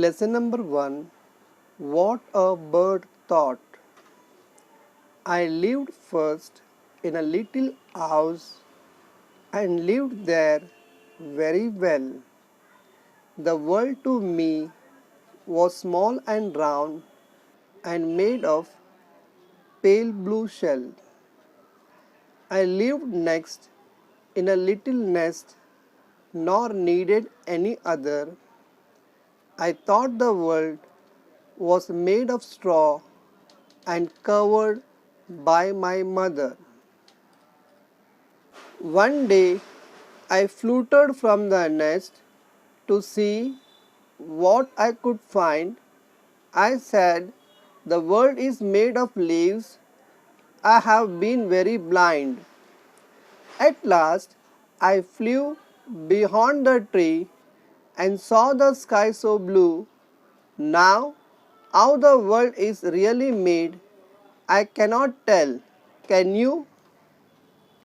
Lesson number 1. What a bird thought. I lived first in a little house and lived there very well. The world to me was small and round and made of pale blue shell. I lived next in a little nest nor needed any other. I thought the world was made of straw and covered by my mother. One day I fluttered from the nest to see what I could find. I said, "The world is made of leaves. I have been very blind." At last I flew beyond the tree and saw the sky so blue. Now, how the world is really made, I cannot tell. Can you?